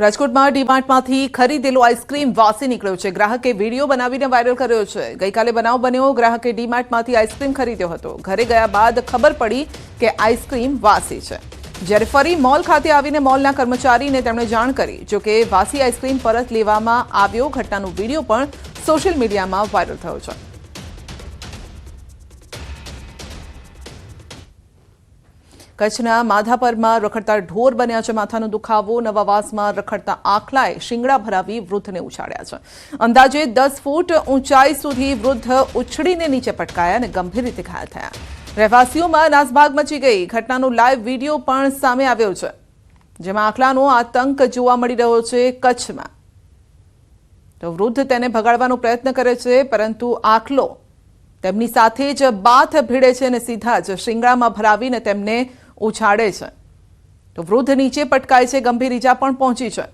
રાજકોટમાં ડીમાર્ટમાંથી ખરીદેલો આઈસ્ક્રીમ વાસી નીકળ્યો છે। ગ્રાહકે વિડીયો બનાવીને વાયરલ કર્યો છે। ગઈકાલે બનાવ બન્યો। ગ્રાહકે ડીમાર્ટમાંથી આઈસ્ક્રીમ ખરીદ્યો હતો। ઘરે ગયા બાદ ખબર પડી કે આઈસ્ક્રીમ વાસી છે। જ્યારે ફરી મોલ ખાતે આવીને મોલના કર્મચારીને તેમણે જાણ કરી। જો કે વાસી આઈસ્ક્રીમ પરત લેવામાં આવ્યો। ઘટનાનો વિડીયો પણ સોશિયલ મીડિયામાં વાયરલ થયો છે। કચ્છના માધાપરમાં રખડતા ઢોર બન્યા છે। માથાનો દુખાવો, નવાવાસમાં રખડતા આખલાએ શિંગડા ભરાવી વૃદ્ધને ઉછાળ્યા છે। અંદાજે 10 ફૂટ ઊંચાઈ સુધી વૃદ્ધ ઉછળીને નીચે પટકાયા અને ગંભીર રીતે ઘાયલ થયા। રહેવાસીઓમાં નાસભાગ મચી ગઈ। ઘટનાનો લાઈવ વિડીયો પણ સામે આવ્યો છે, જેમાં આખલાનો આતંક જોવા મળી રહ્યો છે। કચ્છમાં તો વૃદ્ધ તેને ભગાડવાનો પ્રયત્ન કરે છે, પરંતુ આખલો તેમની સાથે જ બાથ ભીડે છે અને સીધા જ શિંગડામાં ભરાવીને તેમને ઉછાળે છે। તો વૃદ્ધ નીચે પટકાય છે, ગંભીર ઈજા પણ પહોંચી છે।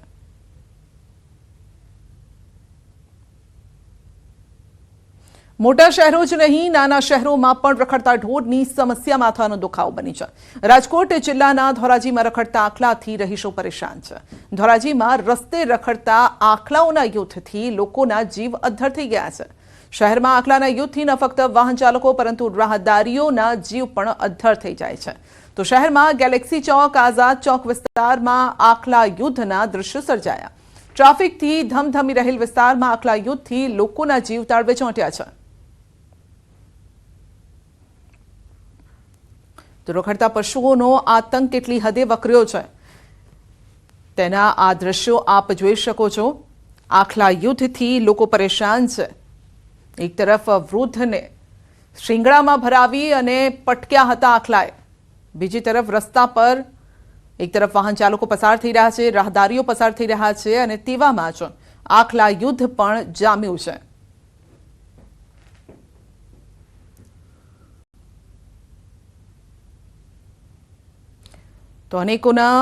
મોટા શહેરો જ નહીં, નાના શહેરોમાં પણ રખડતા ઢોરની સમસ્યા માથાનો દુખાવો બની છે। રાજકોટ જિલ્લાના ધોરાજીમાં રખડતા આખલાથી રહીશો પરેશાન છે। ધોરાજીમાં રસ્તે રખડતા આખલાઓના યુદ્ધથી લોકોના જીવ અદ્ધર થઈ ગયા છે। શહેરમાં આખલાના યુદ્ધથી ન ફક્ત વાહન ચાલકો પરંતુ રાહદારીઓના જીવ પણ અદ્ધર થઈ જાય છે। તો શહેરમાં ગેલેક્સી ચોક, આઝાદ ચોક વિસ્તારમાં આખલા યુદ્ધના દ્રશ્યો સર્જાયા। ટ્રાફિકથી ધમધમી રહેલ વિસ્તારમાં આખલા યુદ્ધથી લોકોના જીવ તાળવે ચોંટ્યા છે। તો રખડતા પશુઓનો આતંક કેટલી હદે વકર્યો છે તેના આ દ્રશ્યો આપ જોઈ શકો છો। આખલા યુદ્ધથી લોકો પરેશાન છે। એક તરફ વૃદ્ધને શિંગડામાં ભરાવી અને પટક્યા હતા આખલાએ, બીજી તરફ રસ્તા પર એક તરફ વાહન ચાલકો પસાર થઈ રહ્યા છે, રાહદારીઓ પસાર થઈ રહ્યા છે અને તેવામાં જ આખલા યુદ્ધ પણ જામ્યું છે। તો અનેકોના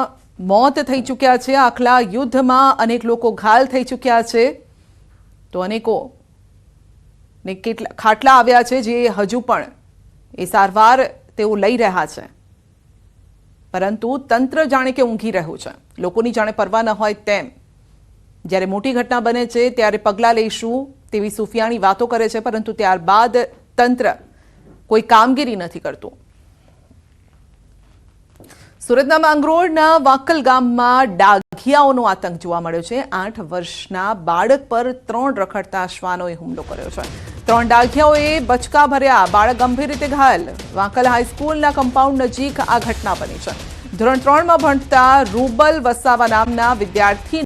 મોત થઈ ચૂક્યા છે। આખલા યુદ્ધમાં અનેક લોકો ઘાયલ થઈ ચૂક્યા છે। તો અનેકો ને કેટલા ખાટલા આવ્યા છે, જે હજુ પણ એ સારવાર તેઓ લઈ રહ્યા છે, પરંતુ તંત્ર જાણે કે ઊંઘી રહ્યું છે। લોકોની જાણે પરવા ન હોય તેમ જ્યારે મોટી ઘટના બને છે ત્યારે પગલાં લઈશું તેવી સુફિયાણી વાતો કરે છે, પરંતુ ત્યારબાદ તંત્ર કોઈ કામગીરી નથી કરતું। સુરતના માંગરોળના વાંકલ ગામમાં ડાઘિયાઓનો આતંક જોવા મળ્યો છે। 8 વર્ષના બાળક પર 3 રખડતા શ્વાનોએ હુમલો કર્યો છે। 3 ડાઘિયાઓએ બચકા ભર્યા। બાળક ગંભીર રીતે ઘાયલ। વાંકલ હાઈસ્કૂલના કમ્પાઉન્ડ નજીક આ ઘટના બની છે। ધોરણ 3માં ભણતા રૂબલ વસાવા નામના વિદ્યાર્થી